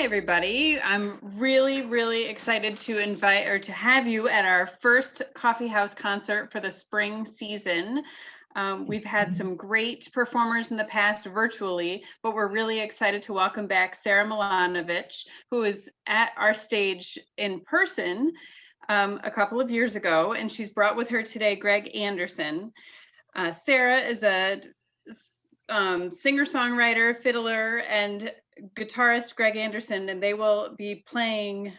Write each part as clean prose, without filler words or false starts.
Hi, everybody. I'm really excited to invite or to have you at our first coffeehouse concert for the spring season. We've had some great performers in the past virtually, but we're really excited to welcome back Sara Milonovich, who is at our stage in person a couple of years ago, and she's brought with her today Greg Anderson. Sara is a singer-songwriter, fiddler, and guitarist Greg Anderson, and they will be playing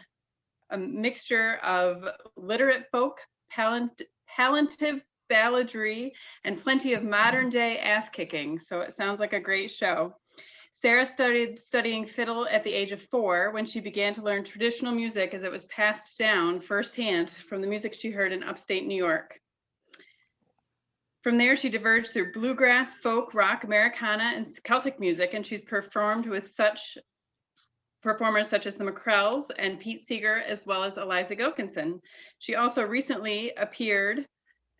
a mixture of literate folk, palliative balladry, and plenty of modern day ass kicking. So it sounds like a great show. Sara started studying fiddle at the age of 4 when she began to learn traditional music as it was passed down firsthand from the music she heard in upstate New York. From there, she diverged through bluegrass, folk, rock, Americana, and Celtic music, and she's performed with such performers such as the McCrells and Pete Seeger, as well as Eliza Gilkinson. She also recently appeared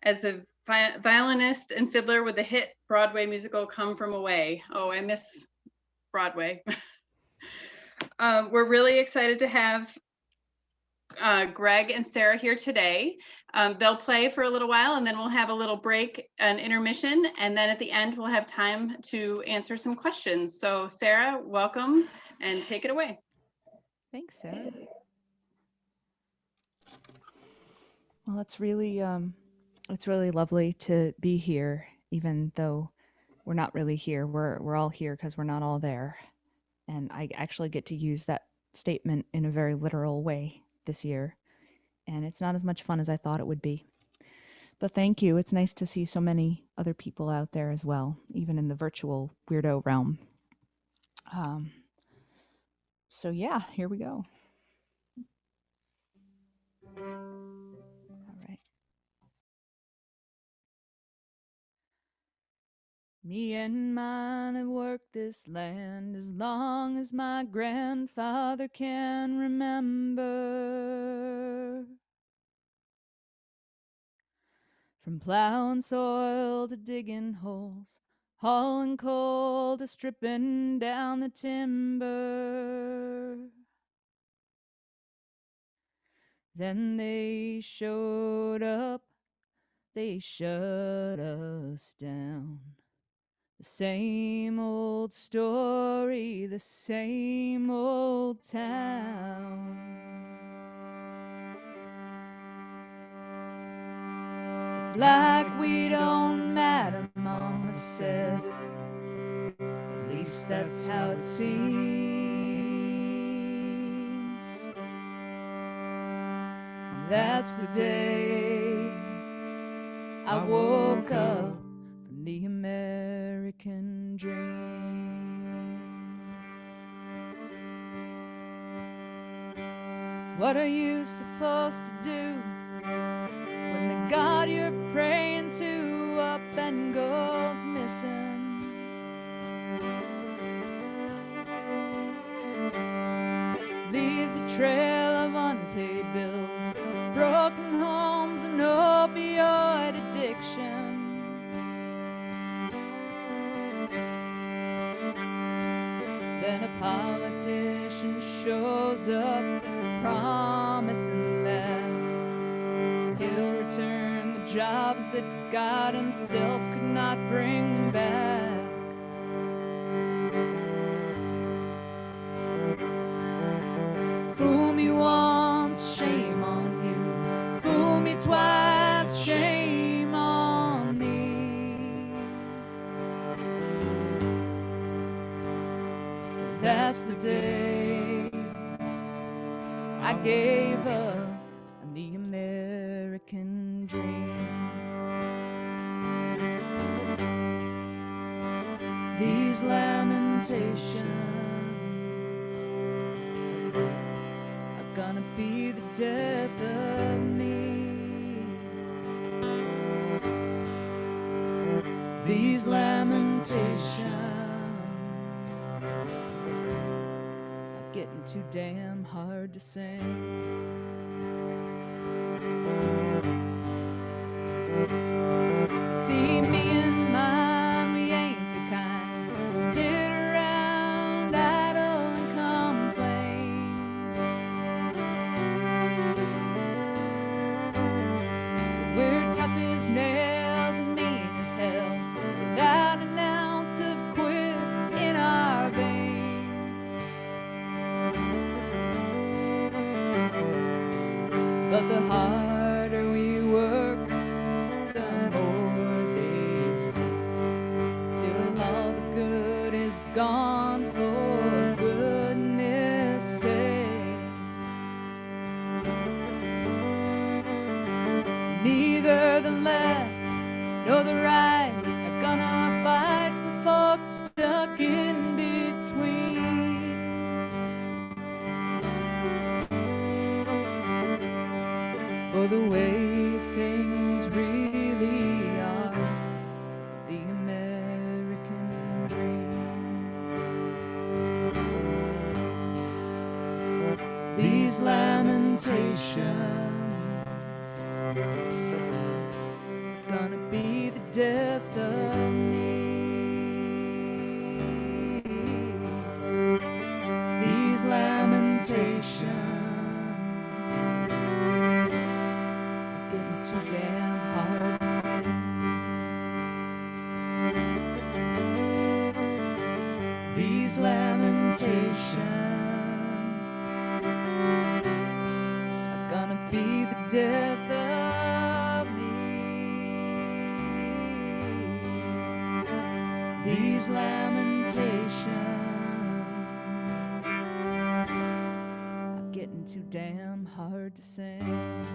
as the violinist and fiddler with the hit Broadway musical Come From Away. Oh, I miss Broadway. We're really excited to have Greg and Sara here today. They'll play for a little while and then we'll have a little break, an intermission, and then at the end we'll have time to answer some questions. So Sara, welcome and take it away. Thanks, Sara. Well, it's really lovely to be here, even though we're not really here. We're all here because we're not all there. And I actually get to use that statement in a very literal way this year. And it's not as much fun as I thought it would be. But thank you. It's nice to see so many other people out there as well, even in the virtual weirdo realm. So yeah, here we go. All right. Me and mine have worked this land as long as my grandfather can remember. From plowing soil to digging holes, hauling coal to stripping down the timber. Then they showed up, they shut us down. The same old story, the same old town. It's like we don't matter, Mama said. At least that's how it seems. And that's the day I woke up from the American dream. What are you supposed to do when the God you're praying to up and goes missing? Leaves a trail of unpaid bills, broken homes, and opioid addiction. Then a politician shows up promising that he'll return the jobs that God himself could not bring back. Fool me once, shame on you. Fool me twice, shame on me. That's the day I gave up on the American dream. These lamentations are gonna be the death of me. These lamentations are getting too damn hard to sing. See me and mine, we ain't the kind sit around idle and complain. the left nor the right are gonna fight for folks stuck in between. For the way things really are, the American dream. These lamentations gonna be the death of me. These lamentations are getting too damn hard to say. These lamentations are gonna be the death of these lamentations are getting too damn hard to sing.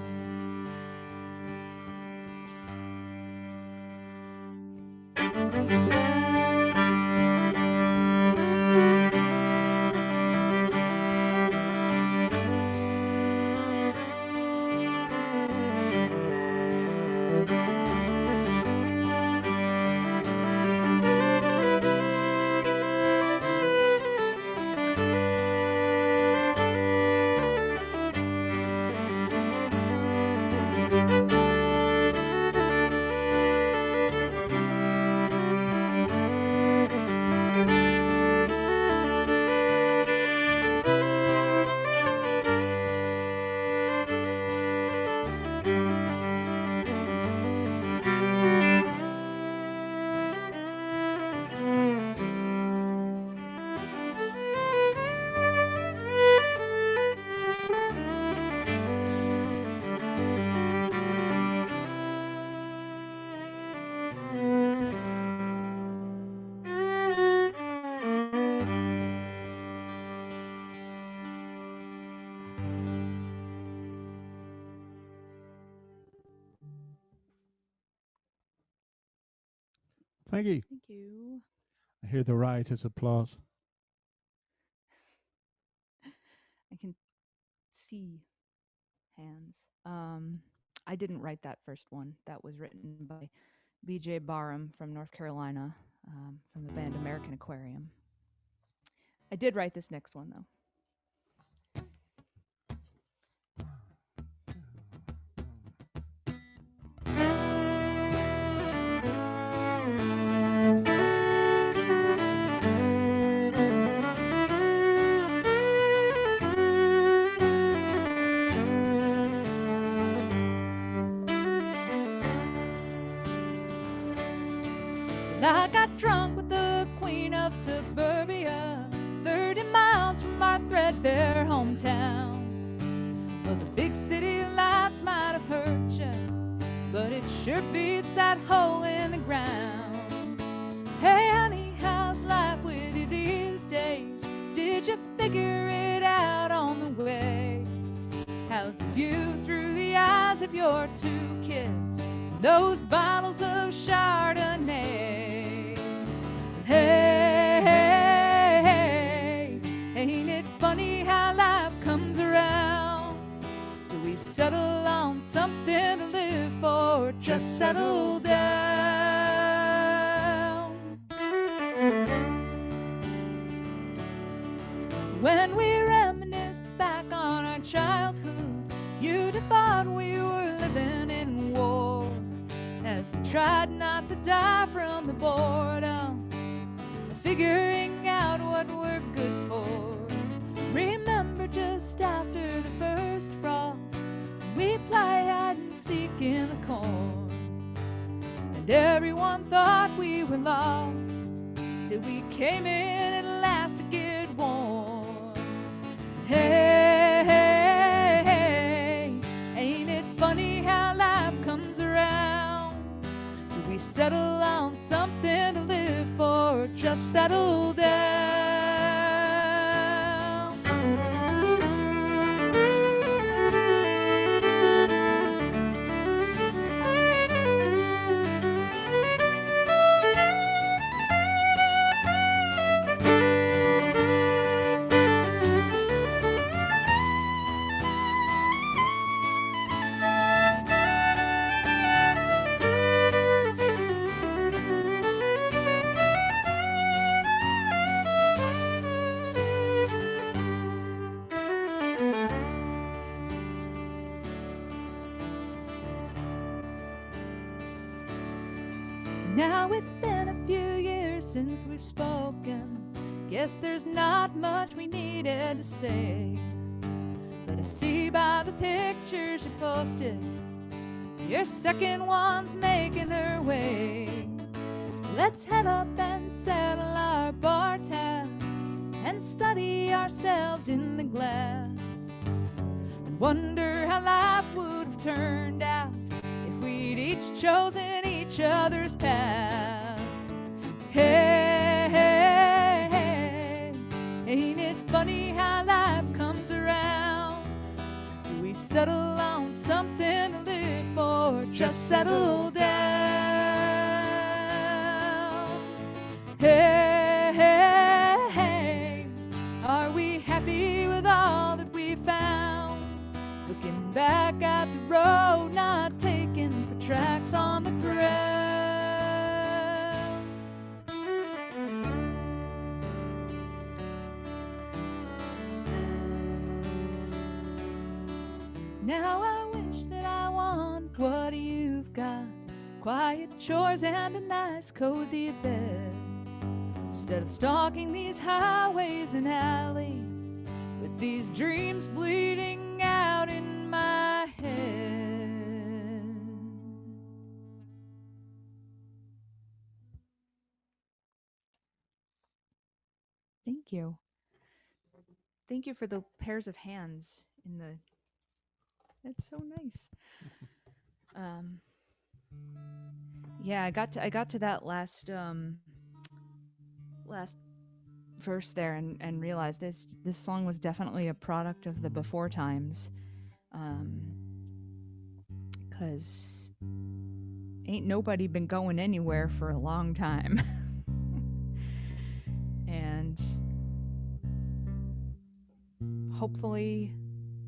Thank you. Thank you. I hear the riotous applause. I can see hands. I didn't write that first one. That was written by B.J. Barham from North Carolina, from the band American Aquarium. I did write this next one, though. I got drunk with the queen of suburbia, 30 miles from our threadbare hometown. Well, the big city lights might have hurt you, but it sure beats that hole in the ground. Hey honey, how's life with you these days? Did you figure it out on the way? How's the view through the eyes of your two kids? Those bottles of Chardonnay. Hey, hey, hey, ain't it funny how life comes around? Do we settle on something to live for, or just settle down? When we reminisced back on our childhood, you'd have thought we were living in war, as we tried not to die from the boredom, figuring out what we're good for. Remember just after the first frost, we play hide and seek in the corn, and everyone thought we were lost, till we came in at last to get warm. Hey, hey, hey, ain't it funny how life comes around? Do we settle on something to live for, or just settle down? Now it's been a few years since we've spoken. Guess there's not much we needed to say. But I see by the pictures you posted, your second one's making her way. Let's head up and settle our bar tab and study ourselves in the glass and wonder how life would have turned out if we'd each chosen each other's path. Hey, hey, hey, ain't it funny how life comes around? Do we settle on something to live for, just settle down? Hey, hey, hey, are we happy with all that we found? Looking back at the road not taken for tracks on the ground. Now I wish that I want what you've got, quiet chores and a nice cozy bed, instead of stalking these highways and alleys with these dreams bleeding out in my head. Thank you. Thank you for the pairs of hands in the. That's so nice. Yeah, I got to that last verse there and realized this song was definitely a product of the before times, because ain't nobody been going anywhere for a long time. And hopefully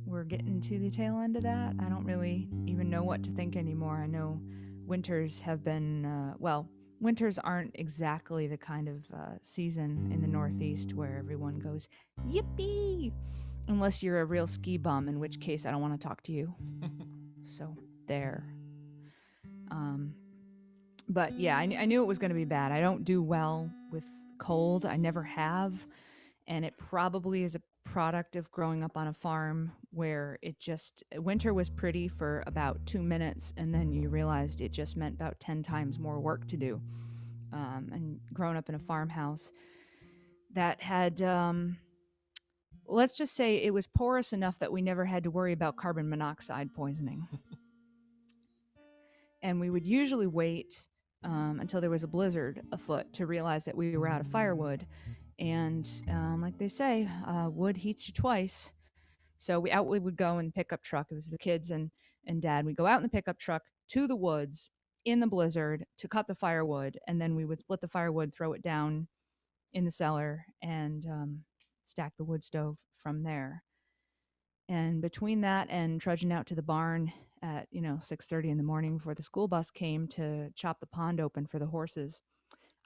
we're getting to the tail end of that. I don't really even know what to think anymore. I know winters have been, winters aren't exactly the kind of season in the Northeast where everyone goes, yippee! Unless you're a real ski bum, in which case I don't want to talk to you. So, there. But yeah, I knew it was going to be bad. I don't do well with cold. I never have. And it probably is a product of growing up on a farm where winter was pretty for about 2 minutes, and then you realized it just meant about 10 times more work to do. And growing up in a farmhouse that had, let's just say it was porous enough that we never had to worry about carbon monoxide poisoning. And we would usually wait until there was a blizzard afoot to realize that we were out of firewood. And like they say, wood heats you twice. So we would go in the pickup truck. It was the kids and dad. We'd go out in the pickup truck to the woods in the blizzard to cut the firewood. And then we would split the firewood, throw it down in the cellar, and stack the wood stove from there. And between that and trudging out to the barn at 6:30 in the morning before the school bus came to chop the pond open for the horses,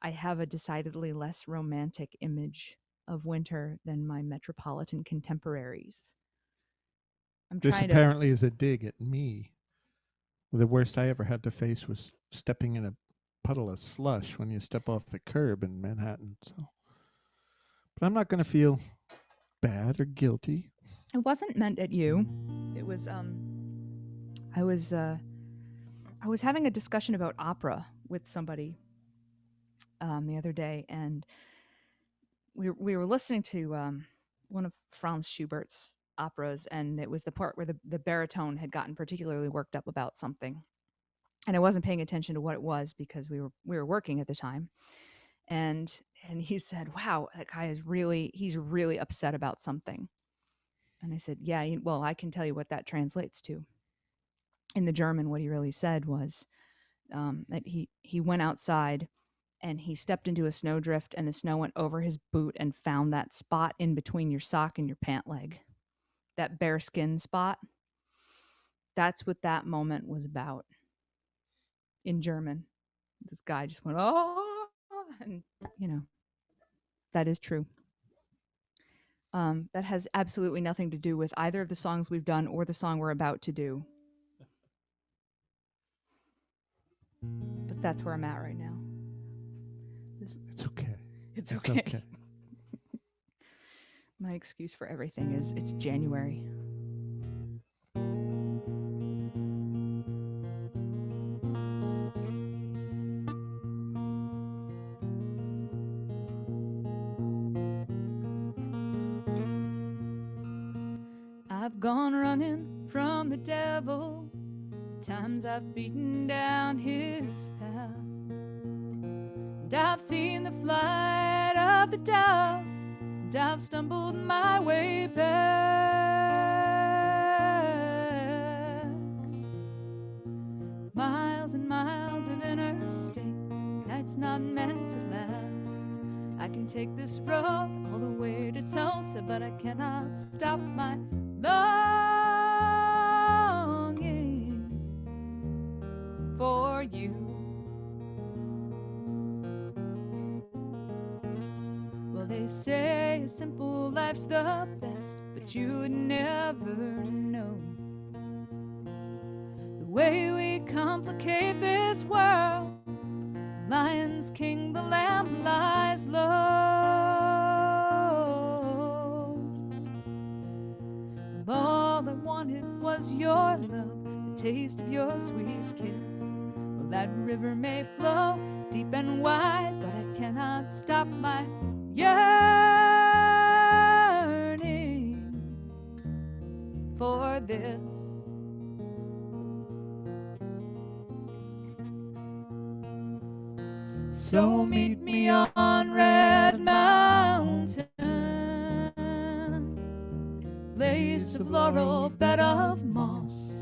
I have a decidedly less romantic image of winter than my metropolitan contemporaries. This apparently is a dig at me. The worst I ever had to face was stepping in a puddle of slush when you step off the curb in Manhattan. So, but I'm not going to feel bad or guilty. It wasn't meant at you. It was I was having a discussion about opera with somebody the other day, and we were listening to one of Franz Schubert's operas, and it was the part where the baritone had gotten particularly worked up about something, and I wasn't paying attention to what it was because we were working at the time, and he said, "Wow, that guy he's really upset about something." And I said, "Yeah, well, I can tell you what that translates to." In the German, what he really said was that he went outside and he stepped into a snowdrift, and the snow went over his boot and found that spot in between your sock and your pant leg, that bare skin spot. That's what that moment was about. In German, this guy just went, "Oh," and that is true. That has absolutely nothing to do with either of the songs we've done or the song we're about to do. But that's where I'm at right now. It's okay. It's okay. My excuse for everything is it's January. I've gone running from the devil, times I've beaten down his path. And I've seen the flight of the dove, and I've stumbled my way back. Miles and miles of interstate, night's not meant to last. I can take this road all the way to Tulsa, but I cannot stop my longing for you. Well, they say a simple life's the best, but you would never know the way we complicate this world. Lion's king, the lamb lies low. All I wanted was your love, the taste of your sweet kiss. Well, that river may flow deep and wide, but I cannot stop my yearning for this. So meet me on Red Mountain, place of laurel, bed of moss,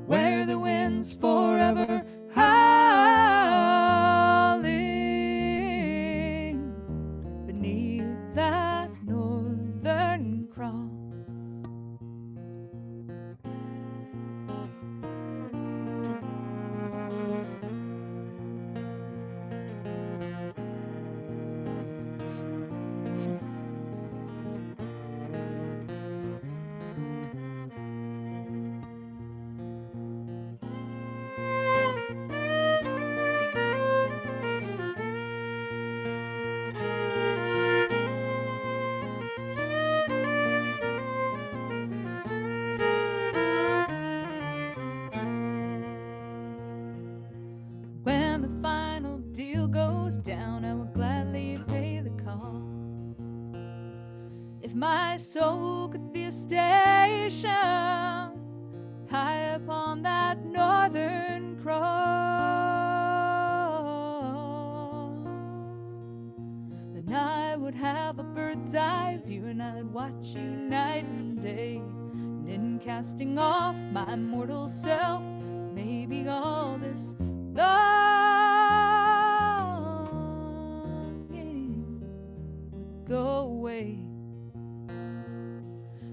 where the wind's forever howling beneath that northern cross. When the final deal goes down, I will gladly pay the cost. If my soul could be a station high upon that northern cross, then I would have a bird's eye view, and I'd watch you night and day. And in casting off my mortal self, maybe all this longing would go away.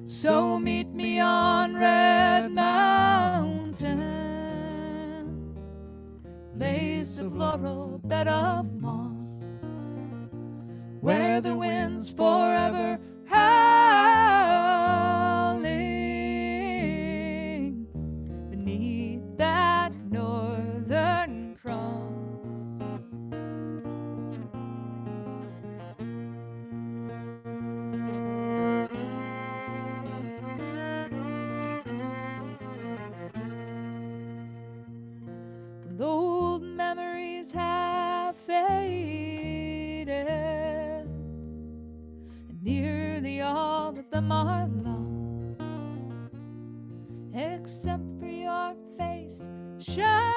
So meet me on Red Mountain, place of laurel, bed of moss, where the wind's forever howling beneath that northern cross. Well, old memories have faded, and nearly all of them are lost, except for your face shining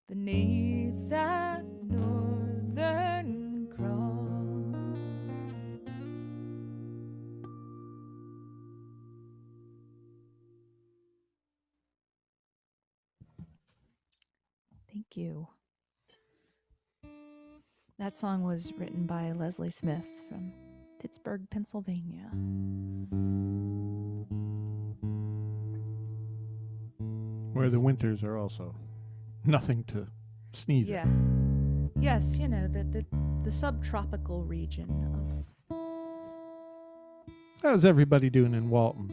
beneath that northern cross. Thank you. That song was written by Leslie Smith from Pittsburgh, Pennsylvania. Where the winters are also nothing to sneeze at. Yes, you know, the subtropical region of... How's everybody doing in Walton?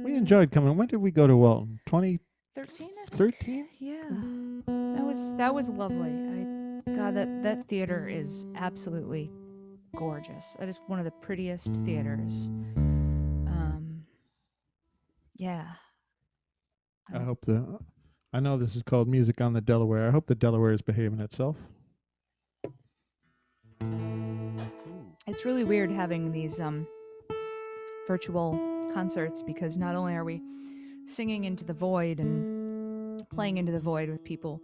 We enjoyed coming. When did we go to Walton? 13. 13? Yeah, that was lovely. God, that theater is absolutely gorgeous. That is one of the prettiest theaters. Yeah. I hope I know this is called Music on the Delaware. I hope the Delaware is behaving itself. It's really weird having these virtual concerts because not only are we singing into the void and playing into the void with people,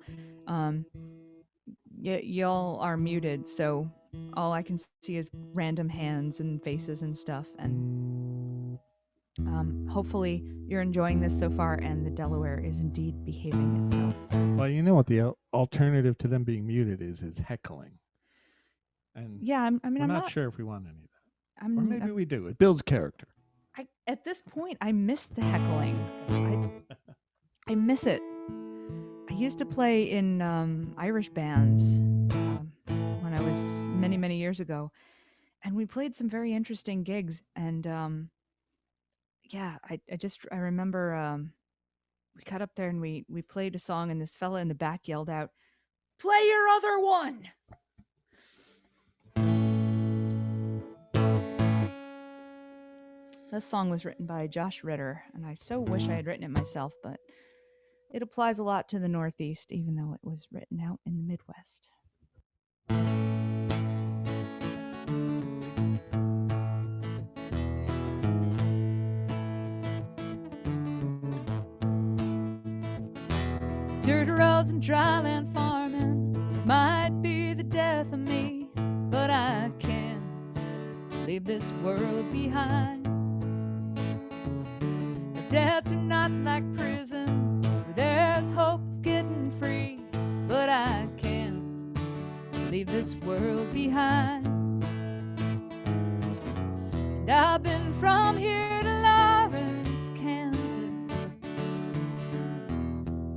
y'all are muted, so all I can see is random hands and faces and stuff. And hopefully you're enjoying this so far and the Delaware is indeed behaving itself. Well, you know what the alternative to them being muted is heckling. And yeah, I'm not sure if we want any of that. Or maybe we do. It builds character. At this point, I miss the heckling. I miss it. I used to play in Irish bands when I was many years ago, and we played some very interesting gigs. And I remember we got up there and we played a song, and this fella in the back yelled out, "Play your other one!" This song was written by Josh Ritter, and I so wish I had written it myself, but it applies a lot to the Northeast, even though it was written out in the Midwest. Dirt roads and dryland farming might be the death of me, but I can't leave this world behind. Debts are not like prison, where there's hope of getting free, but I can't leave this world behind. And I've been from here to Lawrence, Kansas,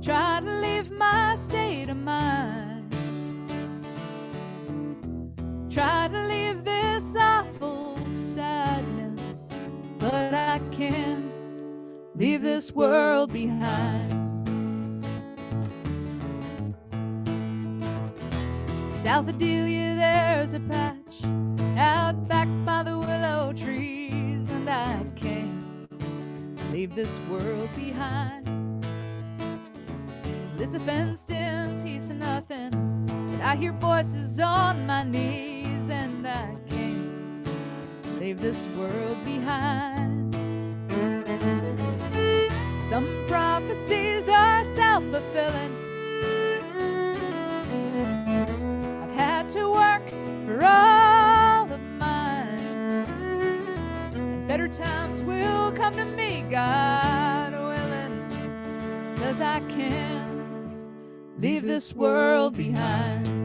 trying to leave my state of mind, try to leave this awful sadness, but I can't leave this world behind. South of Delia there's a patch out back by the willow trees, and I can't leave this world behind. It's a fenced in piece of nothing, but I hear voices on my knees, and I can't leave this world behind. Some prophecies are self-fulfilling. I've had to work for all of mine, and better times will come to me, God willing, 'cause I can't leave this world behind.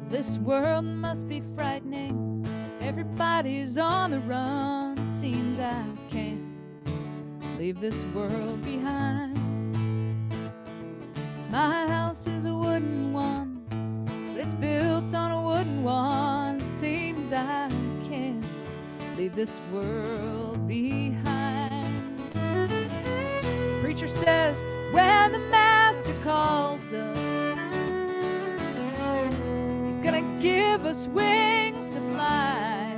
This world must be frightening. Everybody's on the run. Seems I can't leave this world behind. My house is a wooden one, but it's built on a wooden one. Seems I can't leave this world behind. Preacher says when the master calls us, gonna give us wings to fly,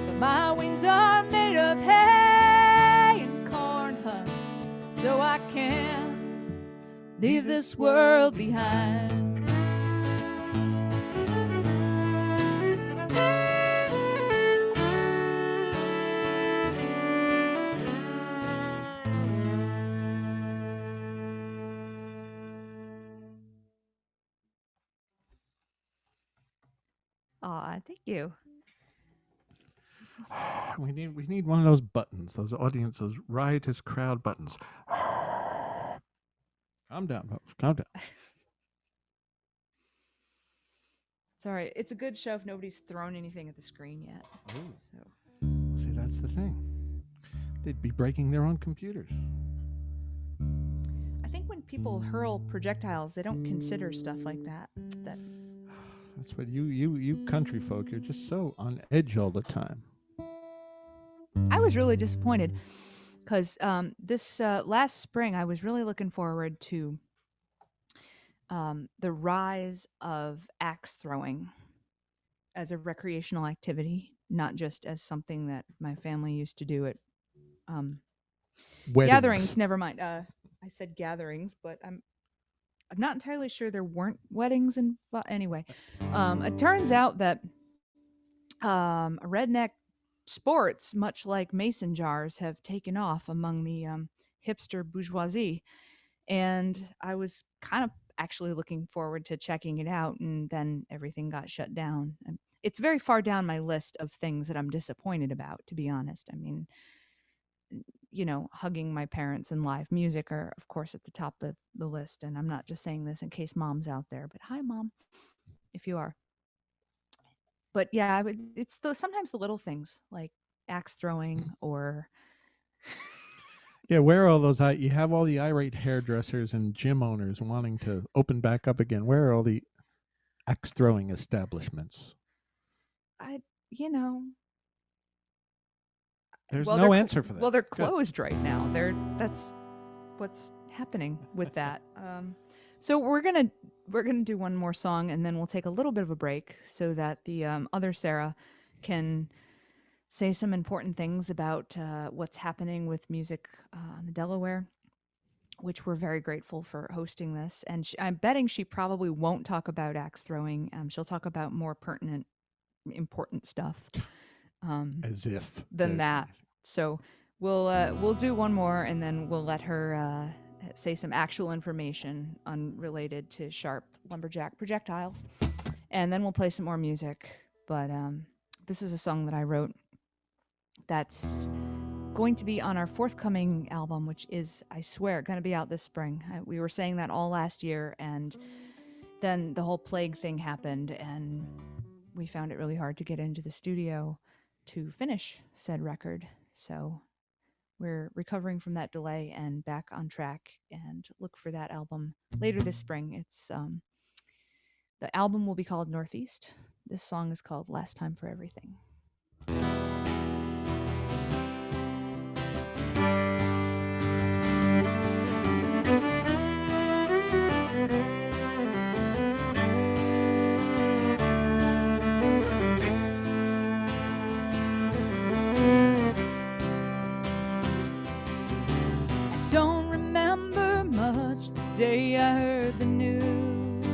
but my wings are made of hay and corn husks, so I can't leave this world behind. Aw, thank you. We need one of those buttons, those riotous crowd buttons. Calm down, folks. Calm down. It's all right. It's a good show if nobody's thrown anything at the screen yet. Ooh. So See, that's the thing. They'd be breaking their own computers. I think when people hurl projectiles, they don't consider stuff like that. That's what you country folk, you're just so on edge all the time. I was really disappointed because this last spring, I was really looking forward to the rise of axe throwing as a recreational activity, not just as something that my family used to do at gatherings. Never mind. I said gatherings, but I'm not entirely sure there weren't weddings. And anyway, it turns out that redneck sports, much like mason jars, have taken off among the hipster bourgeoisie. And I was kind of actually looking forward to checking it out, and then everything got shut down. And it's very far down my list of things that I'm disappointed about, to be honest. I mean, you know, hugging my parents and live music are, of course, at the top of the list. And I'm not just saying this in case Mom's out there, but hi, Mom, if you are. But yeah, it's sometimes the little things like axe throwing or... Yeah, where are all those? You have all the irate hairdressers and gym owners wanting to open back up again. Where are all the axe throwing establishments? There's no answer for that. Well, they're closed right now. That's what's happening with that. So we're gonna do one more song, and then we'll take a little bit of a break so that the other Sarah can say some important things about what's happening with music in the Delaware, which we're very grateful for hosting this. And I'm betting she probably won't talk about axe throwing. She'll talk about more pertinent, important stuff. As if than that. Anything. So we'll do one more, and then we'll let her say some actual information unrelated to sharp lumberjack projectiles, and then we'll play some more music. But this is a song that I wrote that's going to be on our forthcoming album, which is, I swear, going to be out this spring. We were saying that all last year, and then the whole plague thing happened, and we found it really hard to get into the studio to finish said record. So we're recovering from that delay and back on track, and look for that album later this spring. It's the album will be called Northeast. This song is called Last Time for Everything. Day I heard the news,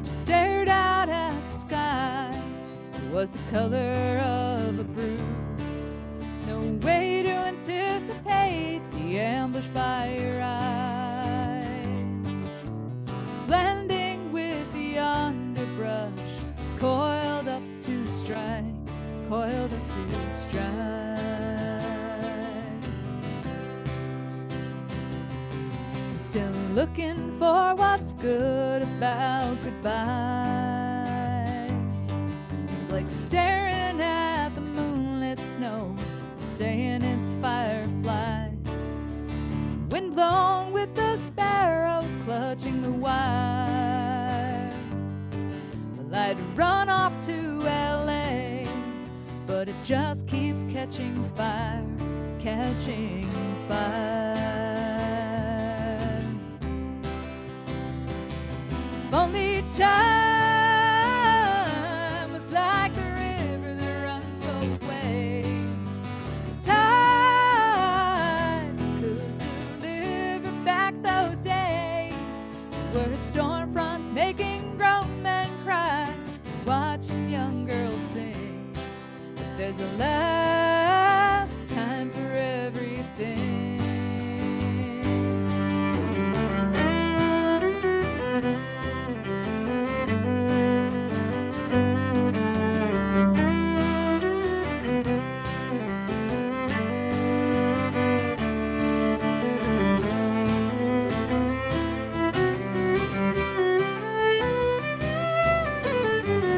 just stared out at the sky. It was the color of a bruise. No way to anticipate the ambush by your eyes, blending with the underbrush, coiled up to strike, coiled up to strike. Still looking for what's good about goodbye. It's like staring at the moonlit snow, saying it's fireflies. Wind blown with the sparrows clutching the wire. Well, I'd run off to LA, but it just keeps catching fire, catching fire. If only time was like the river that runs both ways. Time could deliver back those storm front, making grown men cry, watching young girls sing. But there's a last time for everything.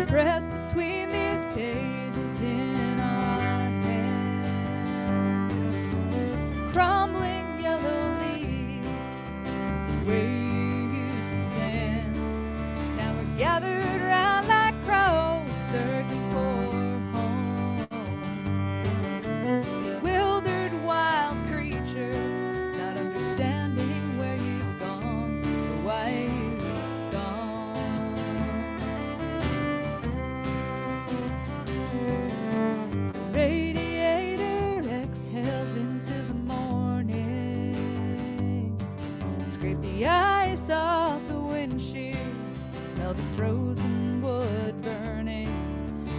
Pressed between these pages in our hands, crumbling yellow leaves, where you used to stand. Now we're gathered round like crows, searching for home. Bewildered wild creatures, not understanding where you've gone or why you've gone. Radiator exhales into the morning. Scrape the ice off the windshield. Smell the frozen wood burning.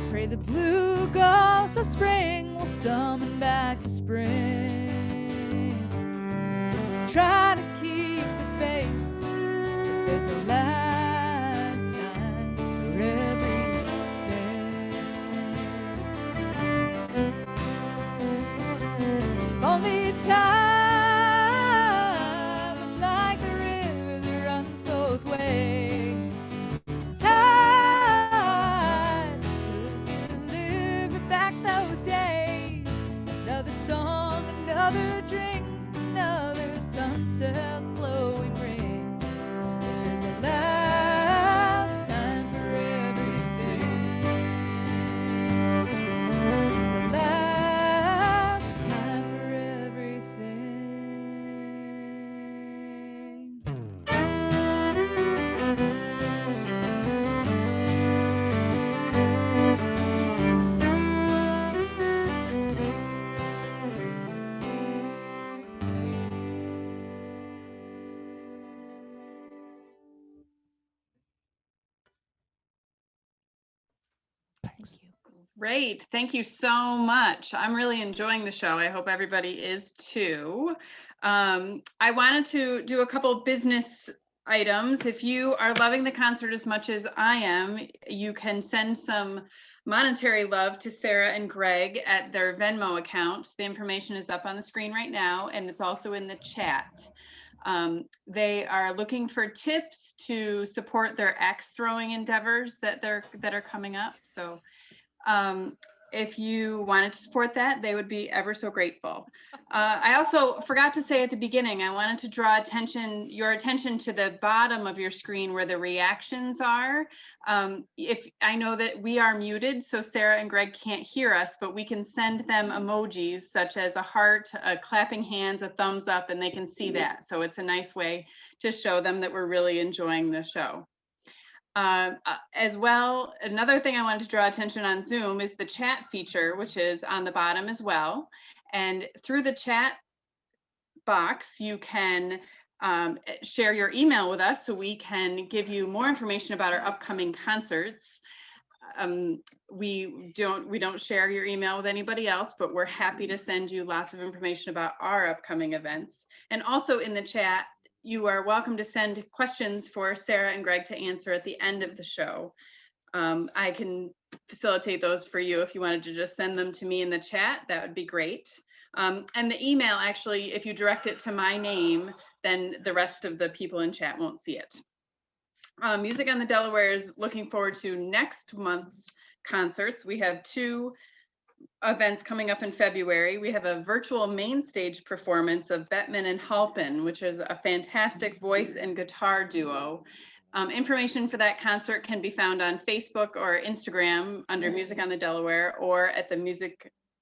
Pray the blue ghosts of spring will summon back the spring. Try to keep the faith, but there's a last time for everything. If only time was like the river that runs both ways. Tide could deliver back those days. Another song, another drink, another sunset glowing ring. There's a last time for everything. There's a last time for everything. Thank you. Great. Thank you so much. I'm really enjoying the show. I hope everybody is too. I wanted to do a couple business items. If you are loving the concert as much as I am, you can send some monetary love to Sarah and Greg at their Venmo account. The information is up on the screen right now, and it's also in the chat. They are looking for tips to support their axe throwing endeavors that are coming up. So if you wanted to support that, they would be ever so grateful. I also forgot to say at the beginning, I wanted to draw your attention to the bottom of your screen where the reactions are. If I know that we are muted, so Sarah and Greg can't hear us, but we can send them emojis such as a heart, a clapping hands, a thumbs up, and they can see that. So it's a nice way to show them that we're really enjoying the show. As well, another thing I wanted to draw attention on Zoom is the chat feature, which is on the bottom as well. And through the chat box, you can share your email with us so we can give you more information about our upcoming concerts. We don't share your email with anybody else, but we're happy to send you lots of information about our upcoming events. And also in the chat, you are welcome to send questions for Sarah and Greg to answer at the end of the show. I can facilitate those for you. If you wanted to just send them to me in the chat, that would be great. And the email, actually, if you direct it to my name, then the rest of the people in chat won't see it. Music on the Delaware is looking forward to next month's concerts. We have 2 events coming up in February. We have a virtual main stage performance of Bettman and Halpin, which is a fantastic voice and guitar duo. Information for that concert can be found on Facebook or Instagram under Music on the Delaware, or at the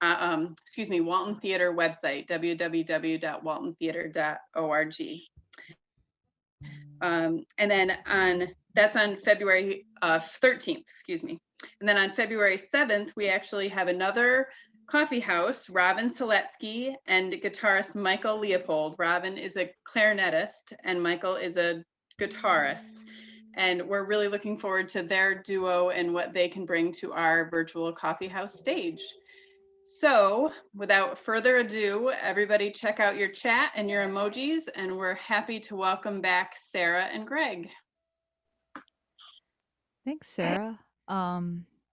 Walton Theater website, www.waltontheater.org. And then that's on February 13th, excuse me. And then on February 7th, we actually have another coffee house, Robin Seletsky and guitarist Michael Leopold. Robin is a clarinetist and Michael is a guitarist. And we're really looking forward to their duo and what they can bring to our virtual coffeehouse stage. So without further ado, everybody check out your chat and your emojis, and we're happy to welcome back Sara and Greg. Thanks, Sara.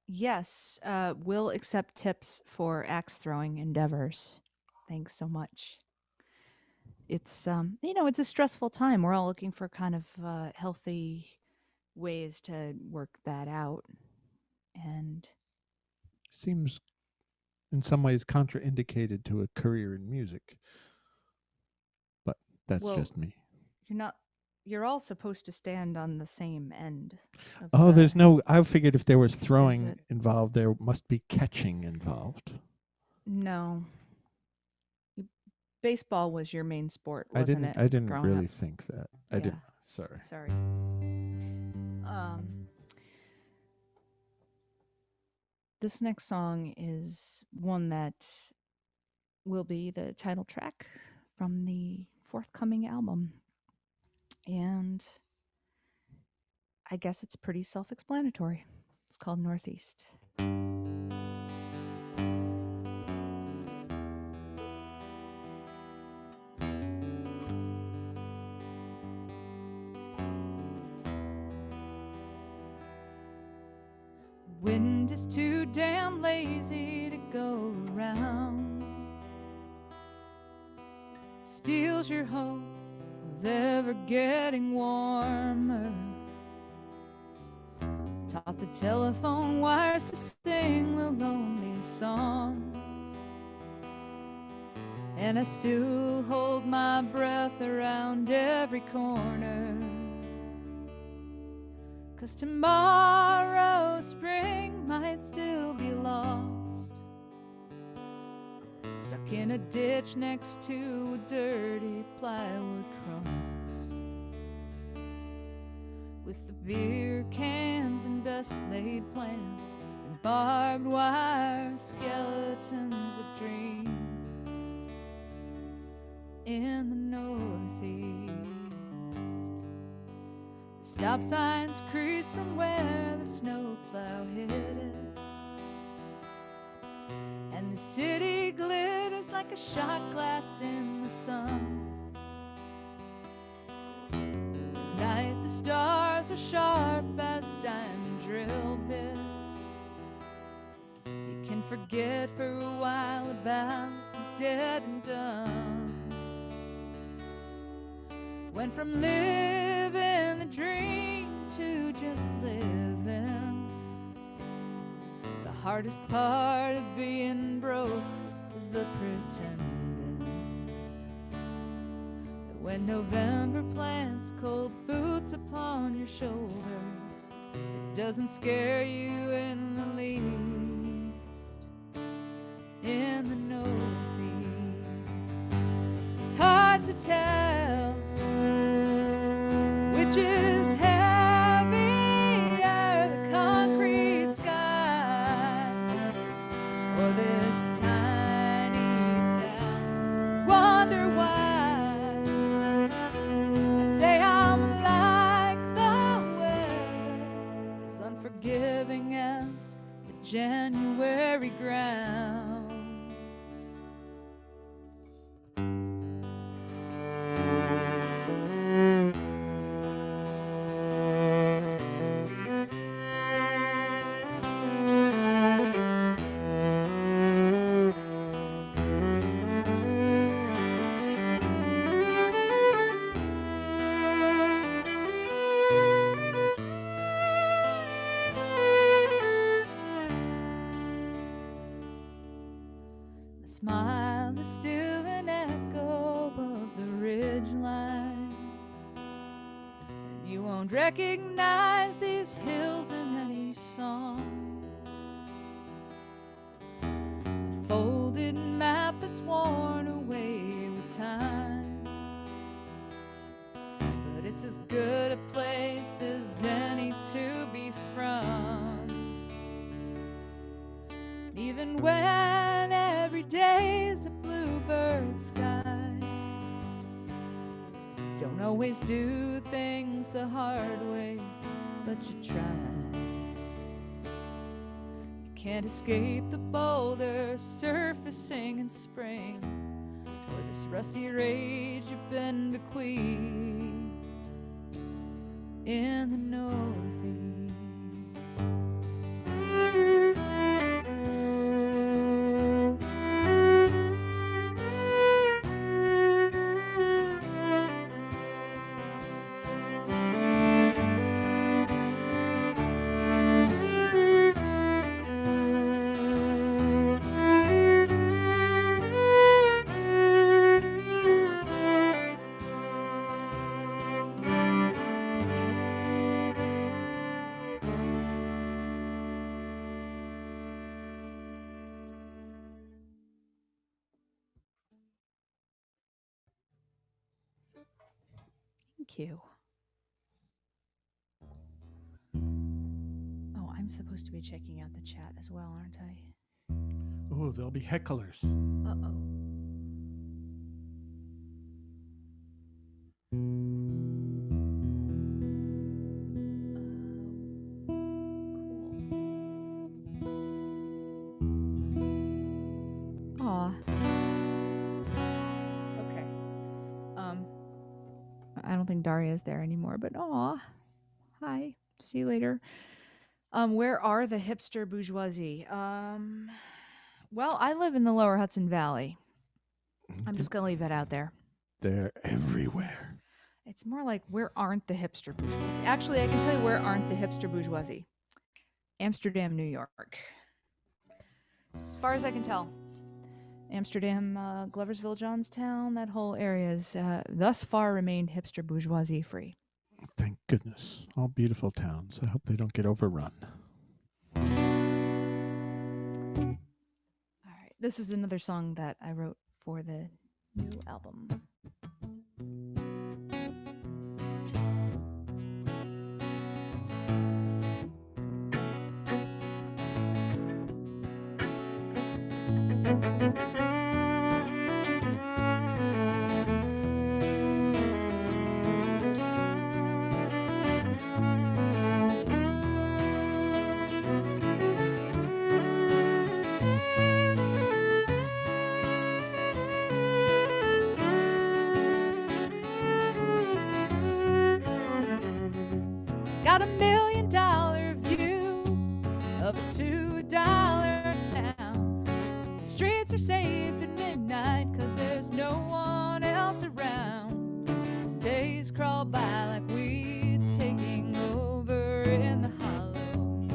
Yes, we'll accept tips for axe throwing endeavors. Thanks so much. It's it's a stressful time. We're all looking for kind of healthy ways to work that out. And seems in some ways contraindicated to a career in music. But that's just me. You're all supposed to stand on the same end. There's no, I figured if there was throwing involved, there must be catching involved. No. Baseball was your main sport, wasn't it? I didn't really think that. I didn't. Sorry. This next song is one that will be the title track from the forthcoming album. And I guess it's pretty self-explanatory. It's called Northeast. Wind is too damn lazy to go around. Steals your hope of ever getting warmer. Taught the telephone wires to sing the lonely songs. And I still hold my breath around every corner. 'Cause tomorrow spring might still be lost, stuck in a ditch next to a dirty plywood cross, with the beer cans and best laid plans and barbed wire skeletons of dreams in the Northeast. Stop signs creased from where the snowplow hit it, and the city glitters like a shot glass in the sun. At night the stars are sharp as diamond drill bits. You can forget for a while about the dead and done. Went from living the dream to just living. The hardest part of being broke was the pretending. That when November plants cold boots upon your shoulders, it doesn't scare you in the least. In the Northeast, it's hard to tell which is heavier, the concrete sky or this tiny town. Wonder why I say I'm like the weather, as unforgiving as the January ground. Smile is still an echo of the ridge line, and you won't recognize these hills in any song. A folded map that's worn away with time, but it's as good a place as any to be from. Even when every day's a bluebird sky, Don't always do things the hard way, but you try. You can't escape the boulder surfacing in spring, or this rusty rage you've been bequeathed in the Northeast. Thank you. Oh, I'm supposed to be checking out the chat as well, aren't I? Oh, there'll be hecklers. Uh-oh. Cool. Aw. Okay. I don't think Daria's there anymore, but aw. Hi. See you later. Where are the hipster bourgeoisie? Well, I live in the lower Hudson Valley. I'm just going to leave that out there. They're everywhere. It's more like, where aren't the hipster bourgeoisie? Actually, I can tell you where aren't the hipster bourgeoisie. Amsterdam, New York. As far as I can tell. Amsterdam, Gloversville, Johnstown, that whole area is thus far remained hipster bourgeoisie free. Thank goodness. All beautiful towns. I hope they don't get overrun. All right. This is another song that I wrote for the new album. Got $1 million view of a $2 town. The streets are safe at midnight 'cause there's no one else around. Days crawl by like weeds taking over in the hollows.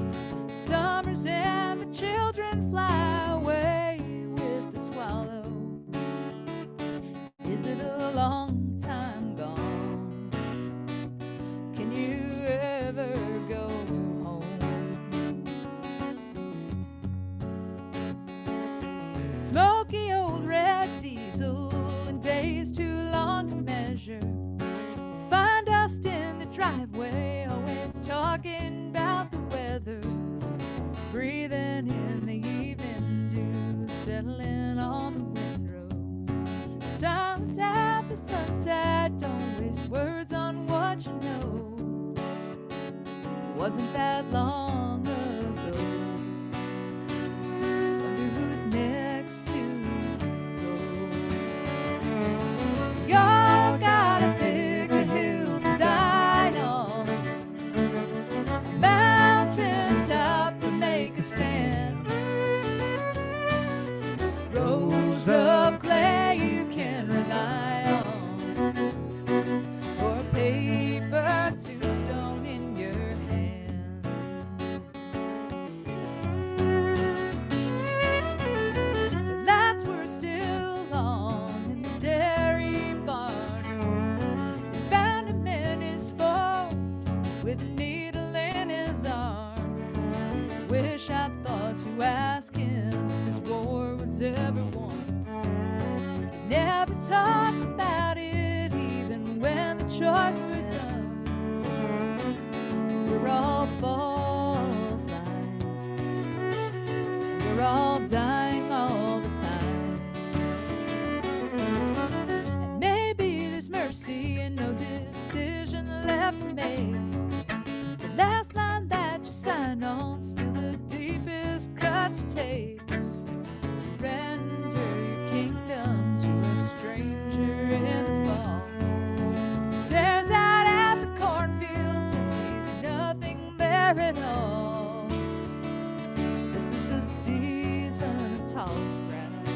Summers and the children fly away with the swallow. Is it a long time gone? Can you ever go home? Smoky old red diesel and days too long to measure. Find dust in the driveway, always talking about the weather. Breathing in the evening dew, settling on the windrows. Silent at the sunset, don't waste words on what you know. Wasn't that long ago. Wonder who's next to go. Y'all gotta pick a hill to die on, a mountain top to make a stand. Rows of clay you can rely on, or paper tombstone in your hand. The lights were still on in the dairy barn. They found him in his fort with a needle in his arm. Wish I thought to ask him if this war was ever won. Never talk about it even when the chores were done. We're all fault lines. We're all dying all the time. And maybe there's mercy in and no decision left to make. The last line that you sign on, still the deepest cut to take. Surrender your kingdom to a stranger in the fall. Stares out at the cornfields and sees nothing there at all. This is the season of tall grass,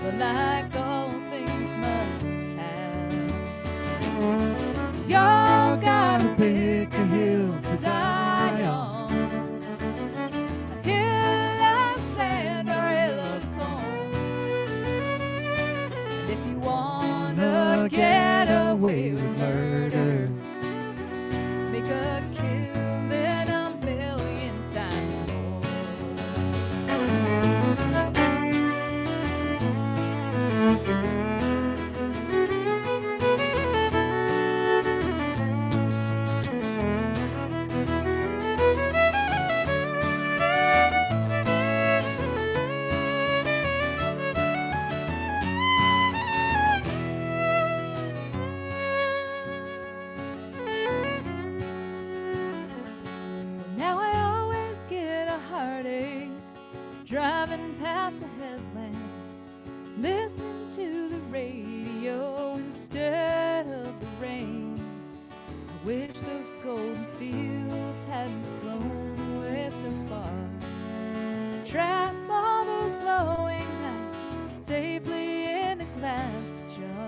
but like all things must pass. Y'all gotta pick a hill to die on, a hill of sand or a hill of corn. And if you wanna get away with murder, just make a killing a million times more. Now I always get a heartache driving past the headlands, listening to the radio instead of the rain. I wish those golden fields hadn't flown away so far. Trap all those glowing nights safely in a glass jar.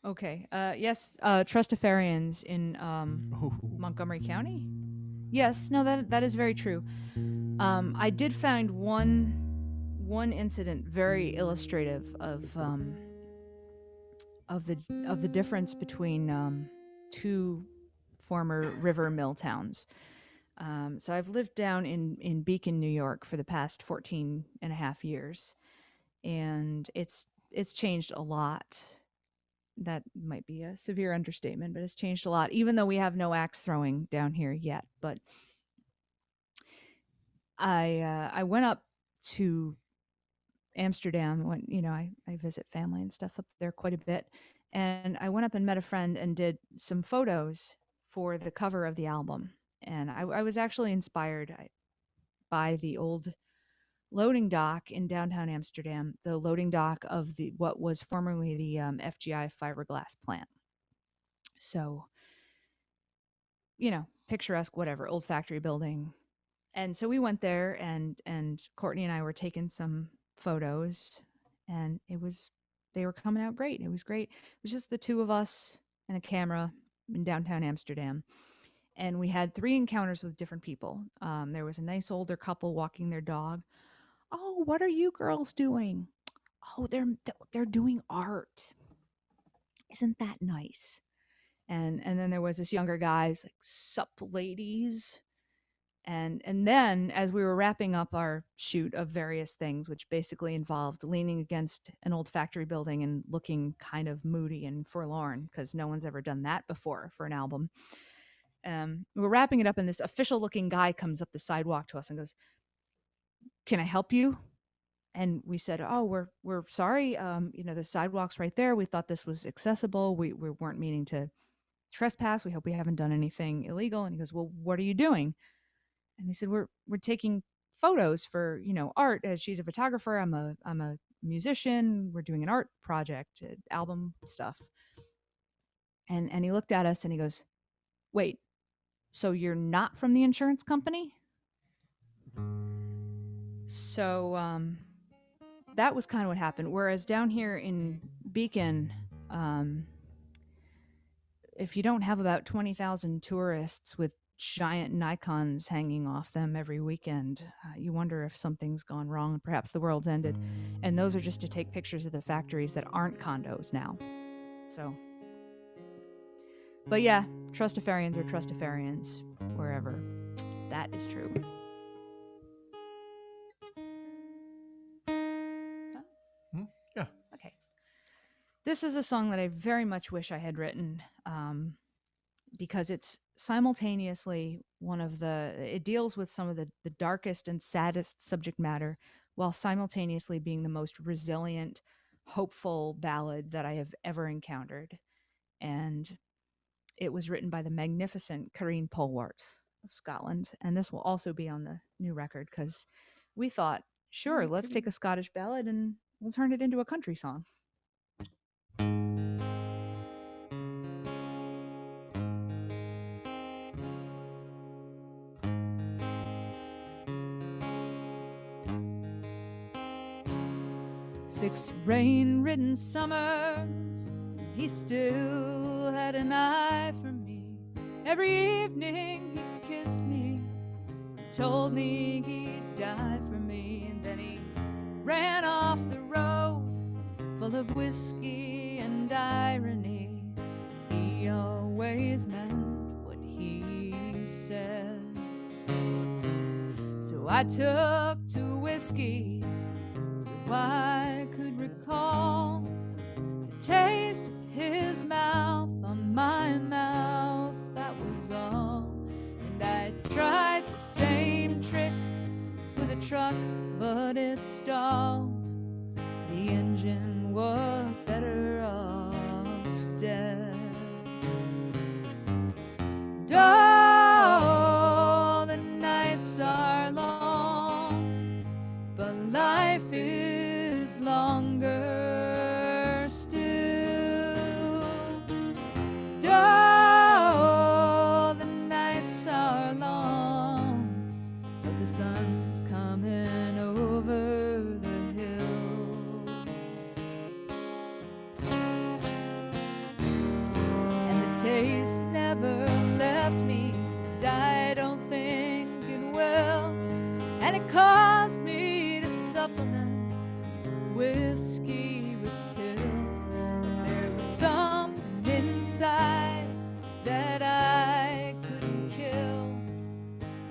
Okay. Yes. Trustafarians in Montgomery County. Yes. No. That is very true. I did find one incident very illustrative of the difference between two former river mill towns. So I've lived down in Beacon, New York for the past 14 and a half years, and it's changed a lot. That might be a severe understatement, but it's changed a lot, even though we have no axe throwing down here yet. But I went up to Amsterdam when, I visit family and stuff up there quite a bit. And I went up and met a friend and did some photos for the cover of the album. And I was actually inspired by the old loading dock in downtown Amsterdam, the loading dock of what was formerly the FGI fiberglass plant. So, picturesque, whatever, old factory building. And so we went there, and Courtney and I were taking some photos, and they were coming out great. It was great. It was just the two of us and a camera in downtown Amsterdam. And we had 3 encounters with different people. There was a nice older couple walking their dog. Oh, what are you girls doing? Oh, they're doing art. Isn't that nice? And then there was this younger guy, like, sup ladies. And then as we were wrapping up our shoot of various things, which basically involved leaning against an old factory building and looking kind of moody and forlorn, because no one's ever done that before for an album. We were wrapping it up, and this official looking guy comes up the sidewalk to us and goes, "Can I help you?" And we said, "Oh, we're sorry. The sidewalk's right there. We thought this was accessible. We weren't meaning to trespass. We hope we haven't done anything illegal." And he goes, "Well, what are you doing?" And we said, "We're taking photos for, art. As she's a photographer, I'm a musician. We're doing an art project, album stuff." And he looked at us and he goes, "Wait, so you're not from the insurance company?" So that was kind of what happened. Whereas down here in Beacon, if you don't have about 20,000 tourists with giant Nikons hanging off them every weekend, you wonder if something's gone wrong and perhaps the world's ended. And those are just to take pictures of the factories that aren't condos now. So, but yeah, Trustafarians are Trustafarians wherever. That is true. This is a song that I very much wish I had written, because it's simultaneously it deals with some of the darkest and saddest subject matter, while simultaneously being the most resilient, hopeful ballad that I have ever encountered. And it was written by the magnificent Karine Polwart of Scotland. And this will also be on the new record because we thought, sure, let's take a Scottish ballad and we'll turn it into a country song. 6 rain-ridden summers, he still had an eye for me. Every evening he kissed me, told me he'd die for me, and then he ran off the road, full of whiskey and irony. He always meant what he said. So I took to whiskey so I could recall the taste of his mouth on my mouth, that was all. And I tried the same trick with a truck, but it stalled. The engine was better off dead. Oh, the nights are long, but life is longer still. Oh, the nights are long, but the sun's coming over the hill. And the taste never left me, and I don't think it will. And it caused me to supplement whiskey with pills. But there was something inside that I couldn't kill.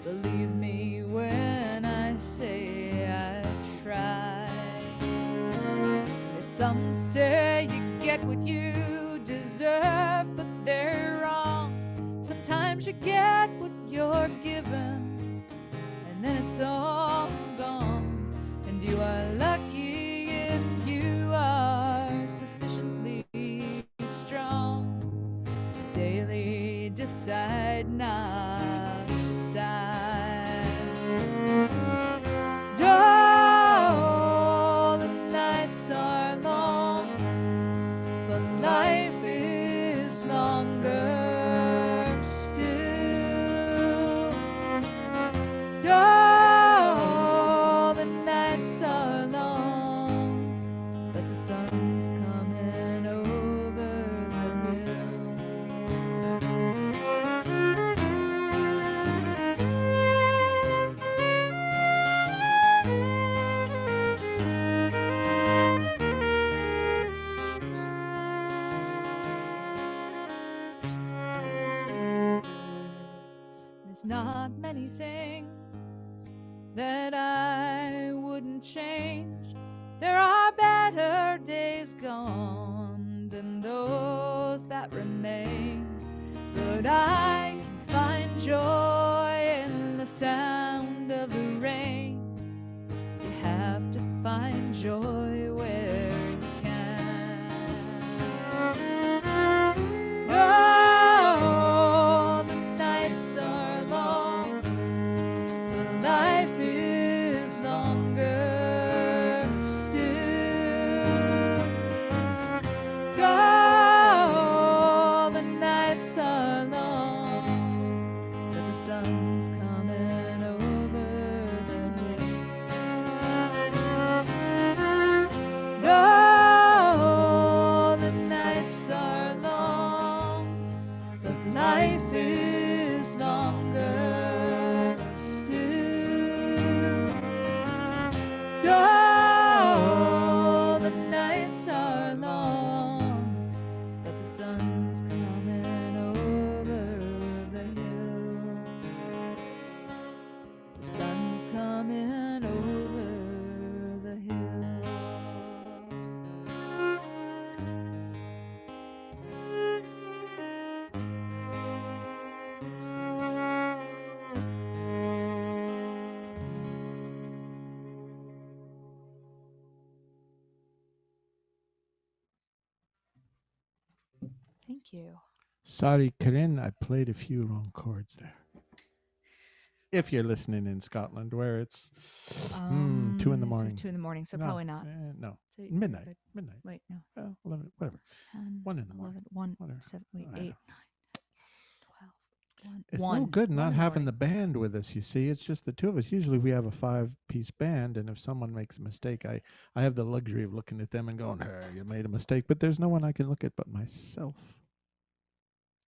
Believe me when I say I tried. There's some say you get what you deserve, but they're wrong. Sometimes you get what you're given, and then it's all gone. And you are lucky if you are sufficiently strong to daily decide not to die. Oh, the nights are long, but life is longer still. Oh, the nights are long, but the sun's coming over the hill. There's not many things that I wouldn't change. There are better days gone than those that remain. But I can find joy in the sound of the rain. You have to find joy where you can. Oh, the nights are long, but life is longer still. Oh, the nights are long, but the sun's coming over the hill. Oh, the nights are long, but life is longer still. Oh, the nights are long, but the sun's coming over the hill. The sun's coming over the hill. Thank you. Sorry, Corinne, I played a few wrong chords there. If you're listening in Scotland, where it's 2 in the morning. 2 in the morning, so No, probably not. No, So midnight. good. Midnight. Wait, no. 11, whatever. 10, 1 in the 11, morning. 1, Whatever. 7, wait, I 8, 9, know. 12, 1. It's 1, no good 1 not in the having morning. the band with us, you see. It's just the two of us. Usually we have a 5-piece band, and if someone makes a mistake, I have the luxury of looking at them and going, hey, you made a mistake. But there's no one I can look at but myself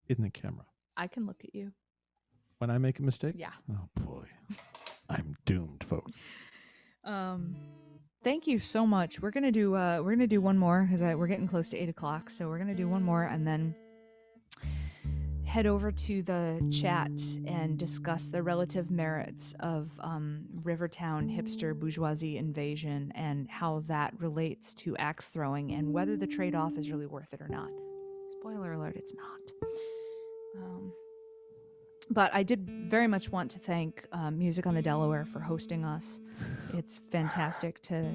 in the camera. I can look at you. When I make a mistake? Yeah. Oh, boy. I'm doomed, folks. Thank you so much. We're gonna do one more because we're getting close to 8 o'clock, so we're gonna do one more and then head over to the chat and discuss the relative merits of Rivertown hipster bourgeoisie invasion and how that relates to axe throwing and whether the trade-off is really worth it or not. Spoiler alert, it's not. But I did very much want to thank Music on the Delaware for hosting us. It's fantastic to.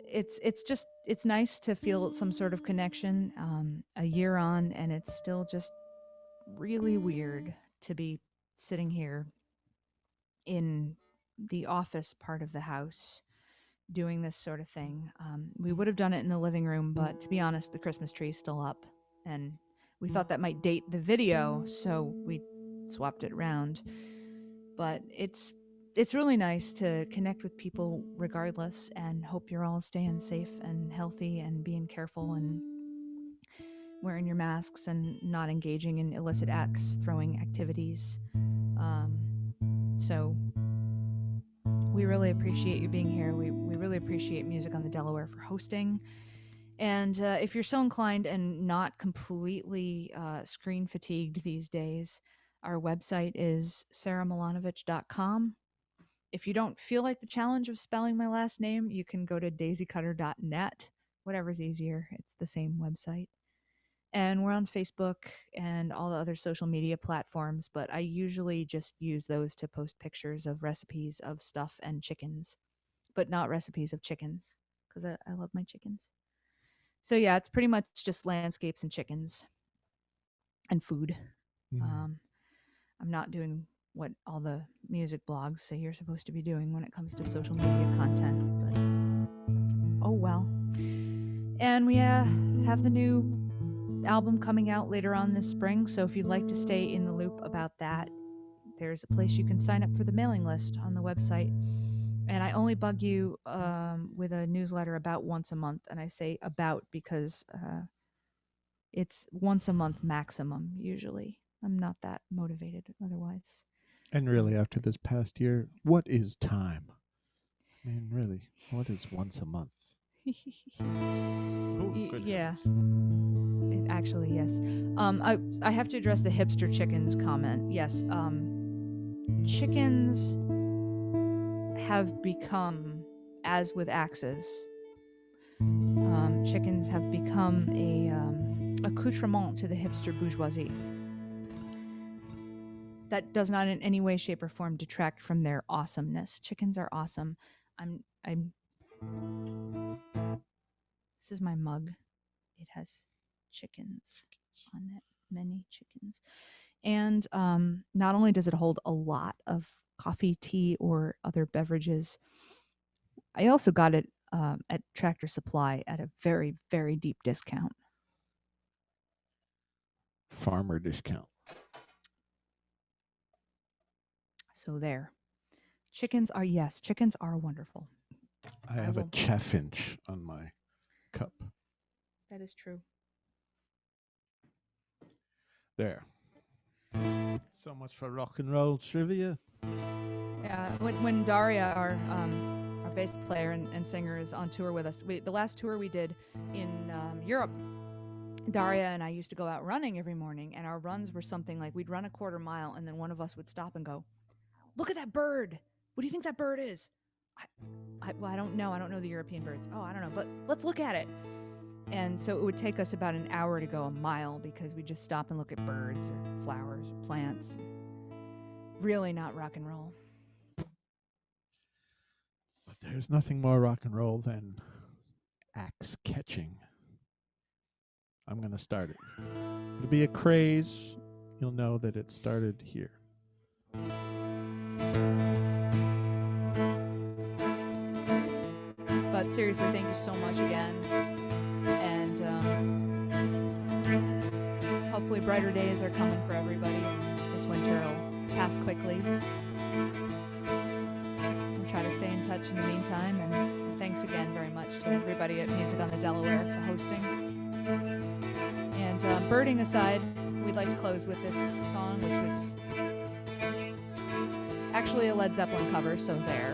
It's nice to feel some sort of connection a year on, and it's still just really weird to be sitting here in the office part of the house doing this sort of thing. We would have done it in the living room, but to be honest, the Christmas tree is still up, and we thought that might date the video, so we swapped it around. But it's really nice to connect with people regardless, and hope you're all staying safe and healthy and being careful and wearing your masks and not engaging in illicit axe throwing activities. So we really appreciate you being here. We really appreciate Music on the Delaware for hosting. And if you're so inclined and not completely screen fatigued these days, our website is saramilonovich.com. If you don't feel like the challenge of spelling my last name, you can go to daisycutter.net. Whatever's easier, it's the same website. And we're on Facebook and all the other social media platforms, but I usually just use those to post pictures of recipes of stuff and chickens, but not recipes of chickens, because I love my chickens. So yeah, it's pretty much just landscapes and chickens and food. I'm not doing what all the music blogs say you're supposed to be doing when it comes to social media content, but oh well. And we have the new album coming out later on this spring, so if you'd like to stay in the loop about that, there's a place you can sign up for the mailing list on the website. And I only bug you with a newsletter about once a month, and I say about because it's once a month maximum usually. I'm not that motivated otherwise. And really, after this past year, what is time? I mean, really, what is once a month? Yeah. Actually, yes. I have to address the hipster chickens comment. Yes. Chickens have become, as with axes, chickens have become a accoutrement to the hipster bourgeoisie. That does not in any way, shape, or form detract from their awesomeness. Chickens are awesome. This is my mug. It has chickens on it, many chickens. And not only does it hold a lot of coffee, tea, or other beverages, I also got it at Tractor Supply at a very, very deep discount. Farmer discount. So there. Chickens are wonderful. I have a chaffinch on my cup. That is true. There. So much for rock and roll trivia. Yeah, when Daria, our bass player and singer, is on tour with us, the last tour we did in Europe, Daria and I used to go out running every morning, and our runs were something like we'd run a quarter mile, and then one of us would stop and go, "Look at that bird! What do you think that bird is?" Well, I don't know. I don't know the European birds. Oh, I don't know, but let's look at it. And so it would take us about an hour to go a mile because we just stop and look at birds or flowers or plants. Really not rock and roll. But there's nothing more rock and roll than axe catching. I'm going to start it. It'll be a craze. You'll know that it started here. But seriously, thank you so much again. And hopefully brighter days are coming for everybody. This winter will pass quickly. We'll try to stay in touch in the meantime. And thanks again very much to everybody at Music on the Delaware for hosting. And birding aside, we'd like to close with this song, which was actually a Led Zeppelin cover, so there.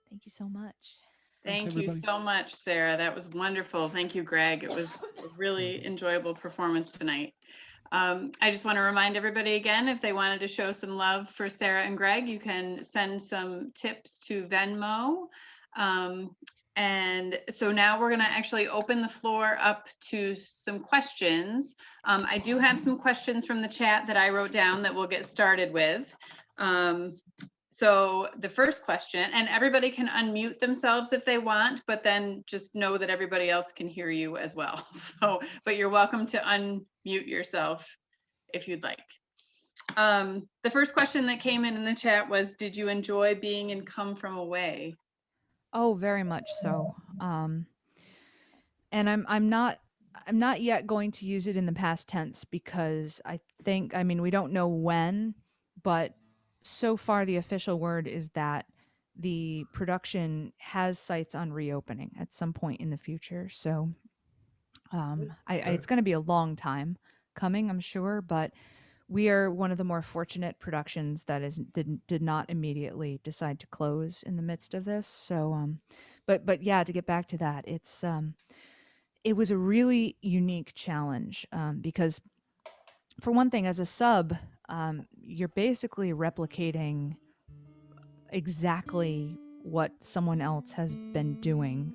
Thank you so much. Thank you so much, Sarah. That was wonderful. Thank you, Greg. It was a really enjoyable performance tonight. I just want to remind everybody again, if they wanted to show some love for Sarah and Greg, you can send some tips to Venmo. And so now we're going to actually open the floor up to some questions. I do have some questions from the chat that I wrote down that we'll get started with. So the first question, and everybody can unmute themselves if they want, but then just know that everybody else can hear you as well. So, but you're welcome to unmute yourself if you'd like. The first question that came in the chat was, did you enjoy being in Come From Away? Oh, very much so. And I'm not yet going to use it in the past tense because I mean, we don't know when, but so far the official word is that the production has sights on reopening at some point in the future. So it's going to be a long time coming, I'm sure, but we are one of the more fortunate productions that did not immediately decide to close in the midst of this. So, but yeah, to get back to that, it was a really unique challenge because, for one thing, as a sub, you're basically replicating exactly what someone else has been doing,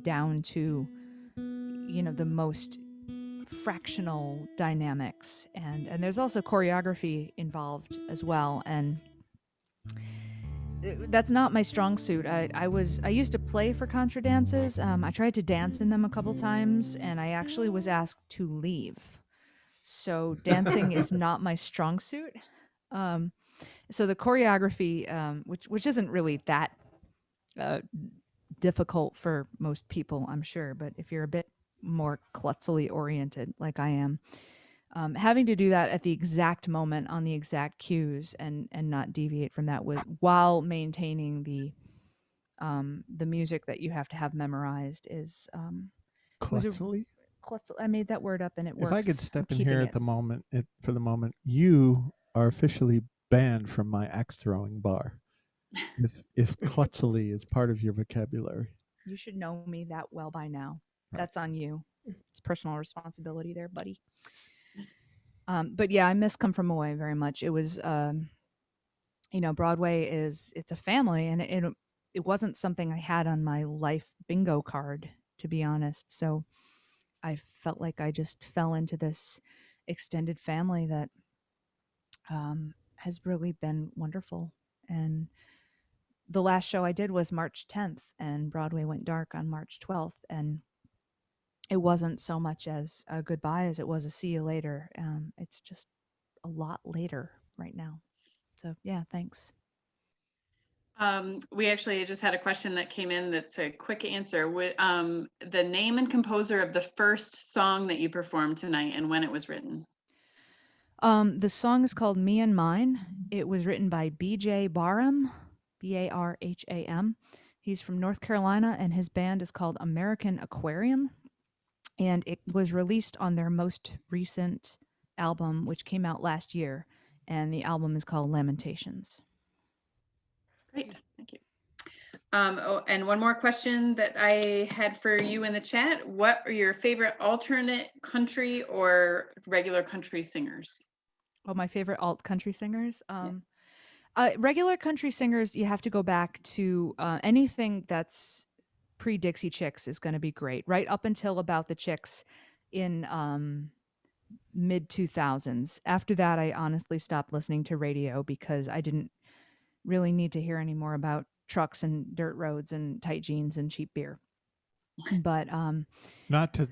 down to the most fractional dynamics, and there's also choreography involved as well, and that's not my strong suit. I used to play for contra dances. I tried to dance in them a couple times, and I actually was asked to leave. So dancing is not my strong suit. So the choreography, which isn't really that difficult for most people, I'm sure, but if you're a bit more klutzily oriented like I am, having to do that at the exact moment on the exact cues and not deviate from that while maintaining the music that you have to have memorized is Klutzily? I made that word up and it works. If I could step in here at the moment, for the moment, you are officially banned from my axe throwing bar. If klutzily is part of your vocabulary. You should know me that well by now. Right. That's on you. It's personal responsibility there, buddy. But yeah, I miss Come From Away very much. It was, Broadway it's a family, and it wasn't something I had on my life bingo card, to be honest. So I felt like I just fell into this extended family that has really been wonderful. And the last show I did was March 10th, and Broadway went dark on March 12th. And it wasn't so much as a goodbye as it was a see you later. It's just a lot later right now. So yeah, thanks. We actually just had a question that came in that's a quick answer. The name and composer of the first song that you performed tonight and when it was written? The song is called Me and Mine. It was written by B.J. Barham, Barham. He's from North Carolina, and his band is called American Aquarium. And it was released on their most recent album, which came out last year. And the album is called Lamentations. Great, thank you. And one more question that I had for you in the chat. What are your favorite alternate country or regular country singers? Oh, my favorite alt country singers? Regular country singers, you have to go back to anything that's pre-Dixie Chicks is going to be great, right up until about the Chicks in mid-2000s. After that, I honestly stopped listening to radio because I didn't really need to hear any more about trucks and dirt roads and tight jeans and cheap beer. But not to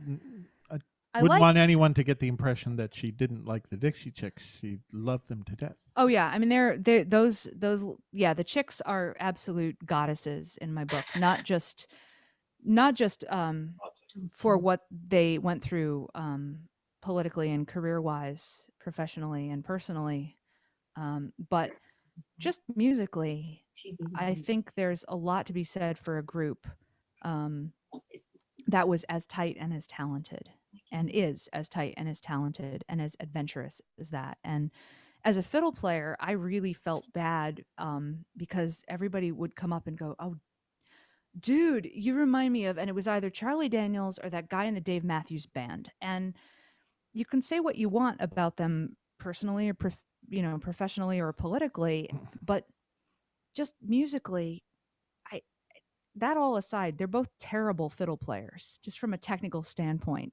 I wouldn't want anyone to get the impression that she didn't like the Dixie Chicks. She loved them to death. Oh yeah, I mean those the Chicks are absolute goddesses in my book. Not just for what they went through politically and career-wise, professionally and personally, but just musically. I think there's a lot to be said for a group that was as tight and as talented, and is as tight and as talented and as adventurous as that. And as a fiddle player, I really felt bad because everybody would come up and go, "Oh, Dude, you remind me of, and it was either Charlie Daniels or that guy in the Dave Matthews Band. And you can say what you want about them personally or professionally or politically, but just musically, I that all aside, they're both terrible fiddle players, just from a technical standpoint.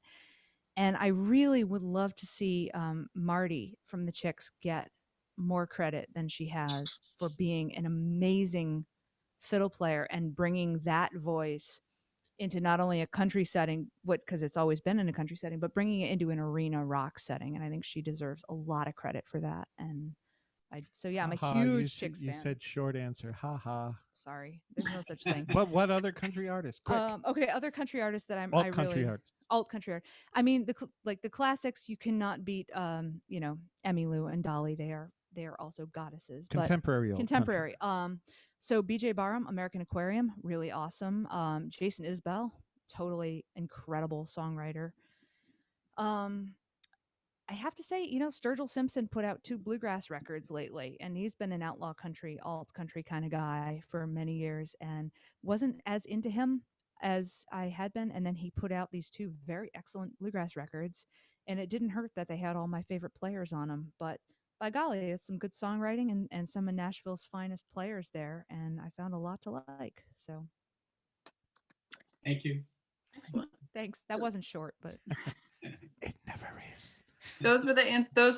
And I really would love to see Marty from the Chicks get more credit than she has for being an amazing fiddle player and bringing that voice into not only a country setting, because it's always been in a country setting, but bringing it into an arena rock setting. And I think she deserves a lot of credit for that. And I'm a huge Chicks fan. You said short answer. Ha ha. Sorry, there's no such thing. What other country artists? Quick. Okay, other country artists that alt country artists. Alt country art. I mean, the classics you cannot beat. Emmylou and Dolly. They are also goddesses. Contemporary. Contemporary. So B.J. Barham, American Aquarium, really awesome. Jason Isbell, totally incredible songwriter. I have to say, Sturgill Simpson put out 2 bluegrass records lately, and he's been an outlaw country, alt country kind of guy for many years, and wasn't as into him as I had been. And then he put out these 2 very excellent bluegrass records, and it didn't hurt that they had all my favorite players on them. But by golly, it's some good songwriting and some of Nashville's finest players there, and I found a lot to like. So, thank you. Excellent. Thanks. That wasn't short, but it never is. Those are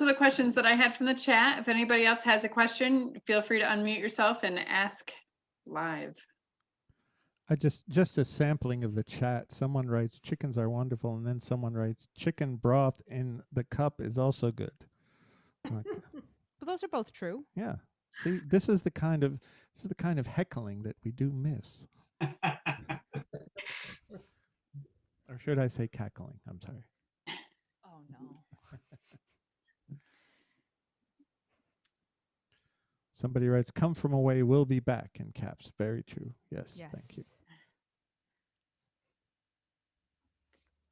the questions that I had from the chat. If anybody else has a question, feel free to unmute yourself and ask live. I just a sampling of the chat. Someone writes chickens are wonderful, and then someone writes chicken broth in the cup is also good. Okay. But those are both true. Yeah. See, this is the kind of heckling that we do miss. Or should I say cackling? I'm sorry. Oh no. Somebody writes, "Come from away, we'll be back," in caps. Very true. Yes. Thank you.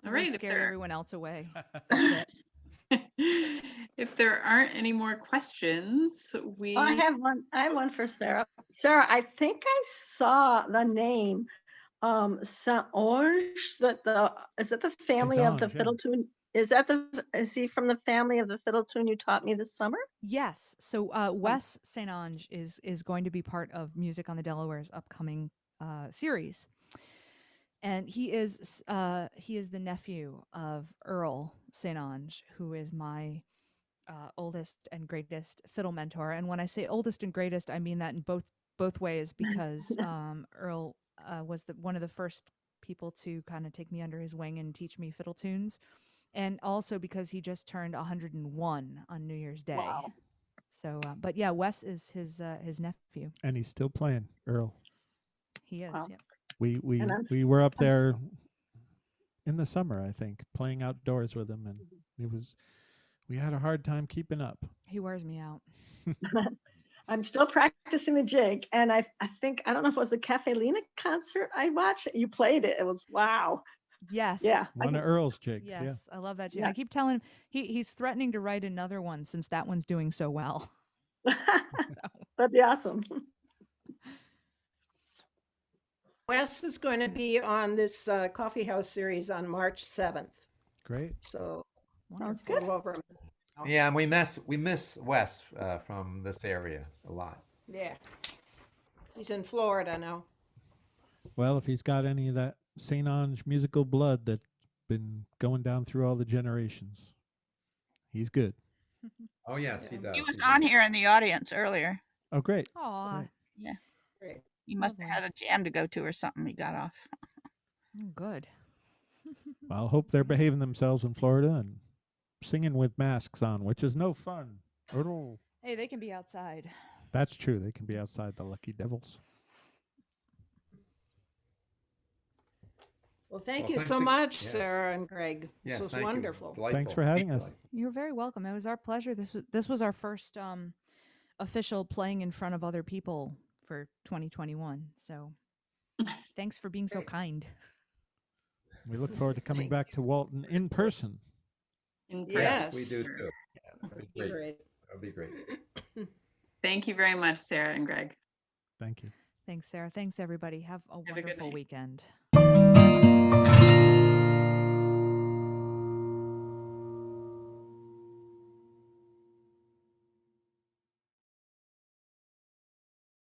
All right. Scare everyone else away. That's it. If there aren't any more questions, I have one for Sarah. Sarah, I think I saw the name Saint-Onge. Is it the family of the fiddle tune? Is he from the family of the fiddle tune you taught me this summer? Yes. So Wes Saint-Onge is going to be part of Music on the Delaware's upcoming series. And he is the nephew of Earl Saint-Onge, who is my oldest and greatest fiddle mentor. And when I say oldest and greatest, I mean that in both ways, because Earl was one of the first people to kind of take me under his wing and teach me fiddle tunes, and also because he just turned 101 on New Year's Day. Wow. So, but yeah, Wes is his nephew, and he's still playing, Earl. He is. Wow. Yep. We were up there in the summer, I think, playing outdoors with him, and we had a hard time keeping up. He wears me out. I'm still practicing the jig, and I think, I don't know if it was the Cafe Lena concert I watched. You played it. It was wow. Yes. Yeah. One of Earl's jigs. Yes, yeah. I love that jig. Yeah. I keep telling him he's threatening to write another one since that one's doing so well. That'd be awesome. Wes is going to be on this coffee house series on March 7th. Great. So Sounds we'll good. go over him. Yeah, and we miss Wes from this area a lot. Yeah. He's in Florida now. Well, if he's got any of that Saint-Onge musical blood that's been going down through all the generations, he's good. Oh yes, he does. He was on here in the audience earlier. Oh, great. Aw. Great. Yeah. Great. He must have had a jam to go to or something. He got off. Oh, good. Well, I hope they're behaving themselves in Florida and singing with masks on, which is no fun at all. Hey, they can be outside. That's true. They can be outside, the lucky devils. Well, thank Well, you thanks so ag- much, yes. Sarah and Greg. Yes, This was thank you. wonderful. Thanks Delightful. for having us. You're very welcome. It was our pleasure. This was our first official playing in front of other people for 2021. So thanks for being so Great. kind. We look forward to coming Thank back to Walton in person. in person. Yes. We do too. Yeah, that'd be great. Great. That'd be great. Thank you very much, Sarah and Greg. Thank you. Thanks, Sarah. Thanks, everybody. Have a Have a good wonderful night. weekend.